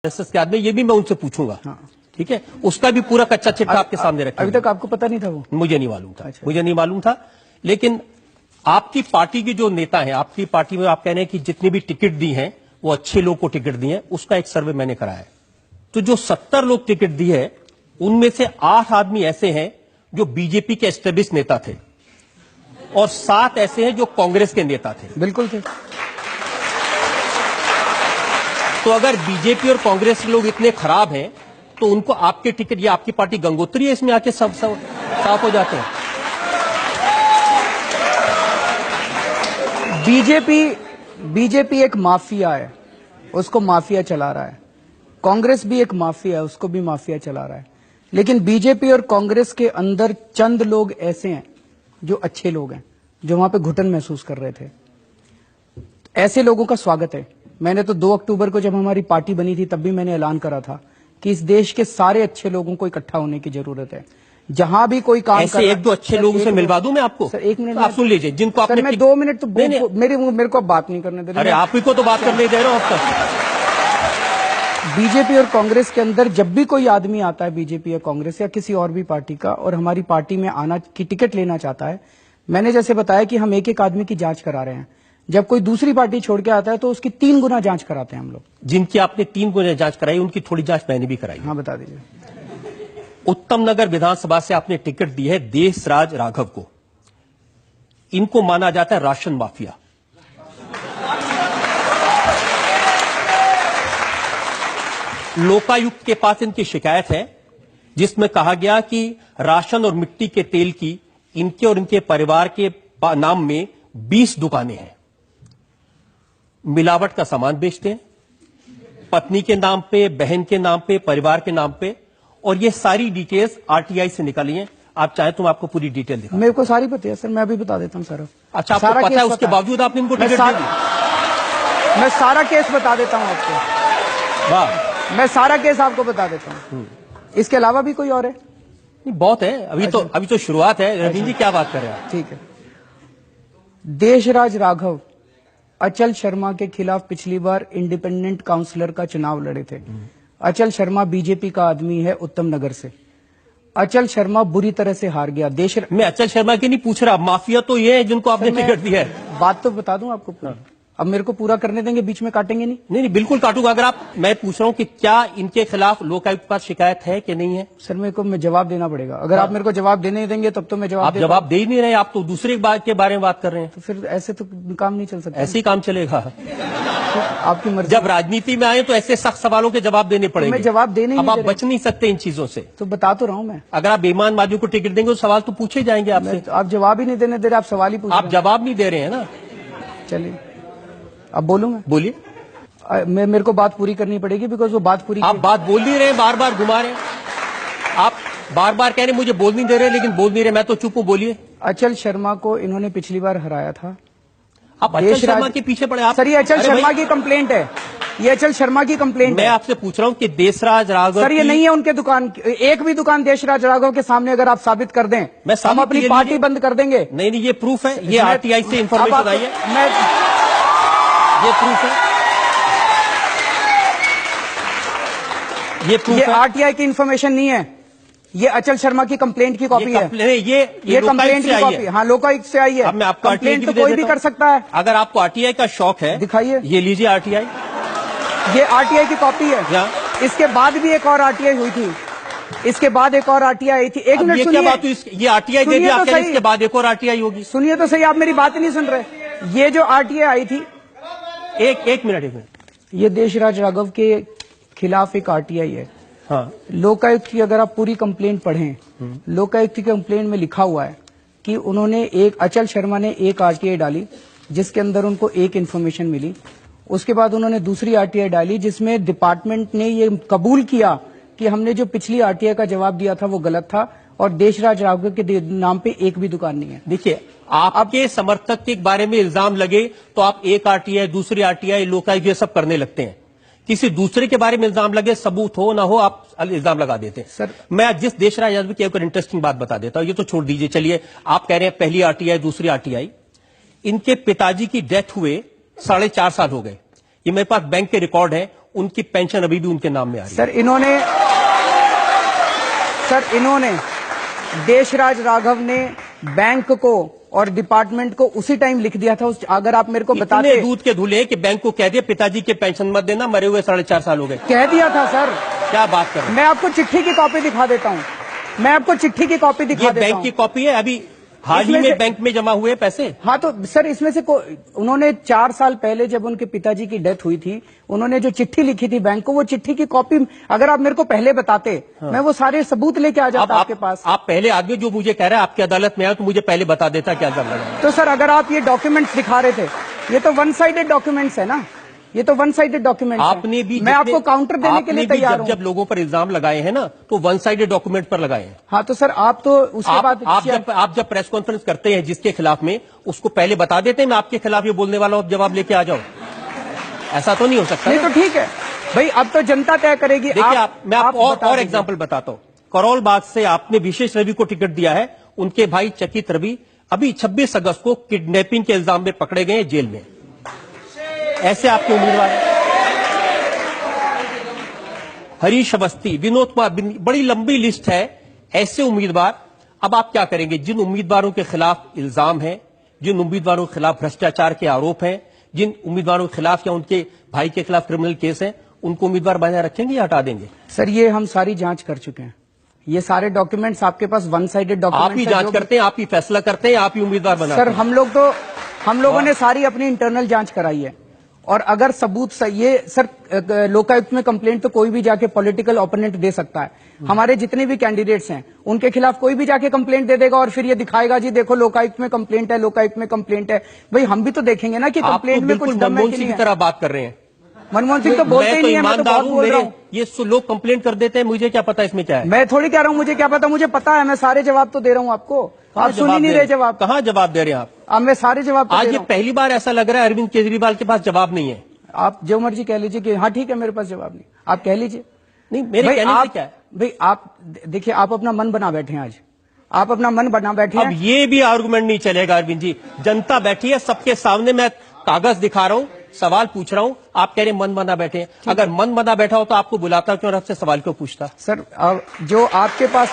SS के आदमी, ये भी मैं उनसे पूछूंगा। हाँ। ठीक है, उसका भी पूरा कच्चा चिट्ठा आपके सामने रखा। अभी तक आपको पता नहीं था वो? मुझे नहीं मालूम था। अच्छा। मुझे नहीं मालूम था। लेकिन आपकी पार्टी के जो नेता हैं, आपकी पार्टी में आप कह रहे हैं कि जितनी भी टिकट दी हैं वो अच्छे लोग को टिकट दी है, उसका एक सर्वे मैंने कराया है। तो जो 70 लोग टिकट दी है उनमें से 8 आदमी ऐसे हैं जो बीजेपी के एस्टेब्लिश नेता थे और 7 ऐसे हैं जो कांग्रेस के नेता थे। बिल्कुल थे। तो अगर बीजेपी और कांग्रेस के लोग इतने खराब हैं तो उनको आपके टिकट, या आपकी पार्टी गंगोत्री है, इसमें आके सब साफ हो जाते हैं। बीजेपी एक माफिया है, उसको माफिया चला रहा है। कांग्रेस भी एक माफिया है, उसको भी माफिया चला रहा है। लेकिन बीजेपी और कांग्रेस के अंदर चंद लोग ऐसे हैं जो अच्छे लोग हैं, जो वहां पे घुटन महसूस कर रहे थे। ऐसे लोगों का स्वागत है। मैंने तो 2 अक्टूबर को जब हमारी पार्टी बनी थी तब भी मैंने ऐलान करा था कि इस देश के सारे अच्छे लोगों को इकट्ठा होने की जरूरत है। जहां भी कोई काम ऐसे एक दो अच्छे लोगों से मिलवा दूं मैं आपको? सर 1 मिनट आप सुन लीजिए, जिनको आपने मैं 2 मिनट तो मेरे को बात नहीं करने दे रहे। अरे आप ही को तो बात करने दे रहे हो अब तक। बीजेपी और कांग्रेस के अंदर जब भी कोई आदमी आता है, बीजेपी या कांग्रेस या किसी और भी पार्टी का, और हमारी पार्टी में आना की टिकट लेना चाहता है, मैंने जैसे बताया कि हम एक एक आदमी की जांच करा रहे हैं। जब कोई दूसरी पार्टी छोड़ के आता है तो उसकी 3 गुना जांच कराते हैं हम लोग। जिनकी आपने 3 गुना जांच कराई उनकी थोड़ी जांच मैंने भी कराई। हाँ, बता दीजिए। उत्तम नगर विधानसभा से आपने टिकट दी है देशराज राघव को। इनको माना जाता है राशन माफिया। लोकायुक्त के पास इनकी शिकायत है जिसमें कहा गया कि राशन और मिट्टी के तेल की इनके और इनके परिवार के नाम में 20 दुकानें हैं। मिलावट का सामान बेचते हैं, पत्नी के नाम पे, बहन के नाम पे, परिवार के नाम पे, और ये सारी डिटेल्स आरटीआई से निकाली हैं। आप चाहे तो मैं आपको पूरी डिटेल दिखाऊं। मेरे को सारी पता है सर, मैं अभी बता देता हूं सर। अच्छा, आपको पता है, उसके बावजूद आपने इनको टिकट दे दी? मैं सारा केस बता देता हूं आपको। वाह, मैं सारा केस आपको बता देता हूं। इसके अलावा भी कोई और है? नहीं, बहुत है। अभी तो शुरुआत है। रवीन जी क्या बात कर रहे हैं? ठीक है। देशराज राघव अचल शर्मा के खिलाफ पिछली बार इंडिपेंडेंट काउंसलर का चुनाव लड़े थे। अचल शर्मा बीजेपी का आदमी है उत्तम नगर से। अचल शर्मा बुरी तरह से हार गया। मैं अचल शर्मा की नहीं पूछ रहा, माफिया तो ये है जिनको आपने टिकट दिया है। बात तो बता दूं आपको पूरी। अब मेरे को पूरा करने देंगे, बीच में काटेंगे नहीं? नहीं, बिल्कुल काटूंगा। अगर आप, मैं पूछ रहा हूं कि क्या इनके खिलाफ लोकायुक्त के पास शिकायत है कि नहीं है? सर मेरे को जवाब देना पड़ेगा। अगर आप मेरे को जवाब देने देंगे तब तो मैं जवाब आप जवाब दे ही नहीं रहे, आप तो दूसरे बात के बारे में बात कर रहे हैं। तो फिर ऐसे तो काम नहीं चल सकता। ऐसे ही काम चलेगा? तो आपकी मर्जी। जब राजनीति में आए तो ऐसे सख्त सवालों के जवाब देने पड़ेंगे। मैं जवाब देने अब आप बच नहीं सकते इन चीजों से। तो बता तो रहा हूं मैं। अगर आप बेईमान वादियों को टिकट देंगे तो सवाल तो पूछे जाएंगे आपसे। आप जवाब ही नहीं देने दे रहे, आप सवाल ही पूछ रहे हैं। आप जवाब नहीं दे रहे हैं ना। चलिए अब बोलूं मैं? बोलिए। मेरे को बात पूरी करनी पड़ेगी, बिकॉज वो बात पूरी। आप बात बोल नहीं रहे, बार बार घुमा रहे हैं। आप बार बार कह रहे मुझे बोल नहीं दे रहे, लेकिन बोल नहीं रहे। मैं तो चुप हूं, बोलिए। अचल शर्मा को इन्होंने पिछली बार हराया था। आप अचल शर्मा के पीछे पड़े आप? सर ये अचल शर्मा की कंप्लेंट है, ये अचल शर्मा की कंप्लेंट है। मैं आपसे पूछ रहा हूं कि देशराज राघव, सर ये नहीं है उनके दुकान, एक भी दुकान देशराज राघव के सामने अगर आप साबित कर दें, हम अपनी पार्टी बंद कर देंगे। नहीं, ये प्रूफ है। ये आरटीआई से इंफॉर्मेशन आई है। ये प्रूफ है। ये आरटीआई की इंफॉर्मेशन नहीं है, ये अचल शर्मा की कंप्लेंट की कॉपी है। ये कंप्लेंट की कॉपी, हाँ, लोकायुक्त से आई है। अब मैं आपको कंप्लेंट तो कोई भी कर सकता है। अगर आपको आरटीआई का शौक है, दिखाइए। ये लीजिए आरटीआई। ये आरटीआई की कॉपी है। इसके बाद भी एक और आरटीआई हुई थी, इसके बाद एक और आरटीआई आई थी। एक मिनट सुनिए। क्या बात हुई? ये आरटीआई दे दिया, इसके बाद एक और आरटीआई होगी। सुनिए तो सही, आप मेरी बात ही नहीं सुन रहे। ये जो आरटीआई आई थी, एक मिनट, ये देशराज राघव के खिलाफ एक आरटीआई है। हाँ। लोकायुक्त की अगर आप पूरी कंप्लेंट पढ़ें, लोकायुक्त की कंप्लेंट में लिखा हुआ है कि उन्होंने अचल शर्मा ने एक आरटीआई डाली जिसके अंदर उनको एक इन्फॉर्मेशन मिली। उसके बाद उन्होंने दूसरी आरटीआई डाली जिसमें डिपार्टमेंट ने ये कबूल किया कि हमने जो पिछली आरटीआई का जवाब दिया था वो गलत था और देशराज राघव के नाम पे एक भी दुकान नहीं है। देखिए, आपके समर्थक के बारे में इल्जाम लगे तो आप एक आरटीआई, दूसरी आरटीआई, लोकायुक्त ये सब करने लगते हैं। किसी दूसरे के बारे में इल्जाम लगे, सबूत हो ना हो, आप इल्जाम लगा देते हैं। सर मैं जिस देशराज यादव की एक इंटरेस्टिंग बात बता देता हूं, ये तो छोड़ दीजिए। चलिए, आप कह रहे हैं पहली आरटीआई, दूसरी आरटीआई। इनके पिताजी की डेथ हुए 4.5 साल हो गए। ये मेरे पास बैंक के रिकॉर्ड है। उनकी पेंशन अभी भी उनके नाम में आ रही है। सर इन्होंने देशराज राघव ने बैंक को और डिपार्टमेंट को उसी टाइम लिख दिया था। अगर आप मेरे को बताते, इतने दूध के धुले कि बैंक को कह दिया पिताजी के पेंशन मत देना, मरे हुए 4.5 साल हो गए। कह दिया था सर। क्या बात कर रहे हैं? मैं आपको चिट्ठी की कॉपी दिखा देता हूं। मैं आपको चिट्ठी की कॉपी दिखा ये देता बैंक हूं। की कॉपी है, अभी हाल ही इसमें में से- बैंक में जमा हुए पैसे। हाँ तो सर इसमें से उन्होंने 4 साल पहले जब उनके पिताजी की डेथ हुई थी, उन्होंने जो चिट्ठी लिखी थी बैंक को, वो चिट्ठी की कॉपी अगर आप मेरे को पहले बताते, मैं वो सारे सबूत लेके आ जाता आपके पास। आप पहले आदमी जो मुझे कह रहा है आपकी अदालत में आया तो मुझे पहले बता देता क्या जब लगा। तो सर अगर आप ये डॉक्यूमेंट्स दिखा रहे थे, ये तो वन साइडेड डॉक्यूमेंट्स है ना, ये तो वन साइडेड डॉक्यूमेंट्स आपने भी मैं आपको काउंटर देने के लिए तैयार हूं। जब लोगों पर इल्जाम लगाए हैं ना, तो वन साइडेड डॉक्यूमेंट पर लगाए हैं। हाँ तो सर आप तो उसके बाद आप जब प्रेस कॉन्फ्रेंस करते हैं जिसके खिलाफ में, उसको पहले बता देते हैं मैं आपके खिलाफ ये बोलने वाला हूं, जवाब लेके आ जाओ। ऐसा तो नहीं हो सकता। नहीं तो ठीक है भाई, अब तो जनता तय करेगी। देखिए मैं आपको बता और दीजिए। एग्जाम्पल बताता हूं। करोल बाग से आपने विशेष रवि को टिकट दिया है, उनके भाई चकित रवि अभी 26 अगस्त को किडनैपिंग के इल्जाम में पकड़े गए जेल में। ऐसे आपके उम्मीदवार हैं। हरीश अवस्थी, विनोद कुमार, बड़ी लंबी लिस्ट है ऐसे उम्मीदवार। अब आप क्या करेंगे? जिन उम्मीदवारों के खिलाफ इल्जाम है, जिन उम्मीदवारों के खिलाफ भ्रष्टाचार के आरोप हैं, जिन उम्मीदवारों के खिलाफ या उनके भाई के खिलाफ क्रिमिनल केस हैं, उनको उम्मीदवार बनाए रखेंगे या हटा देंगे? सर ये हम सारी जांच कर चुके हैं। ये सारे डॉक्यूमेंट्स आपके पास वन साइडेड डॉक्यूमेंट्स। आप ही जांच करते हैं, आप ही फैसला करते हैं, आप ही उम्मीदवार बनाते हैं। सर हम लोगों ने सारी अपनी इंटरनल जांच कराई है, और अगर सबूत ये सर लोकायुक्त में कंप्लेंट तो कोई भी जाके पॉलिटिकल ओपोनेंट दे सकता है। हमारे जितने भी कैंडिडेट्स हैं उनके खिलाफ कोई भी जाके कंप्लेंट दे देगा और फिर ये दिखाएगा जी देखो लोकायुक्त में कंप्लेंट है, लोकायुक्त में कंप्लेंट है। भाई हम भी तो देखेंगे ना कि कंप्लेंट में कुछ दम है मनमोहन कि सिंह नहीं की है। तरह बात कर रहे हैं। मनमोहन सिंह तो बोलते ही नहीं है, मैं तो बहुत बोल रहा हूँ। ये लोग कंप्लेंट कर देते हैं, मुझे क्या पता इसमें क्या है। मैं थोड़ी कह रहा हूँ मुझे क्या पता, मुझे पता है। मैं सारे जवाब तो दे रहा हूँ आपको, आप सुन ही नहीं रहे जवाब। कहाँ जवाब दे रहे हैं आप? अब मैं सारे जवाब तो दे आज रहा ये हूं। पहली बार ऐसा लग रहा है अरविंद केजरीवाल के पास जवाब नहीं है। आप जो मर्जी कह लीजिए कि हाँ ठीक है मेरे पास जवाब नहीं, आप कह लीजिए। नहीं, मेरे कहने से क्या है? भाई आप देखिए, आप अपना मन बना बैठे हैं। आज आप अपना मन बना बैठे हैं। अब ये भी आर्गुमेंट नहीं चलेगा अरविंद जी। जनता बैठी है सबके सामने, मैं कागज दिखा रहा हूं, सवाल पूछ रहा हूं, आप कह रहे हैं मन बना बैठे हैं। अगर मन बना बैठा हो तो आपको बुलाता क्यों और आपसे सवाल क्यों पूछता? सर जो आपके पास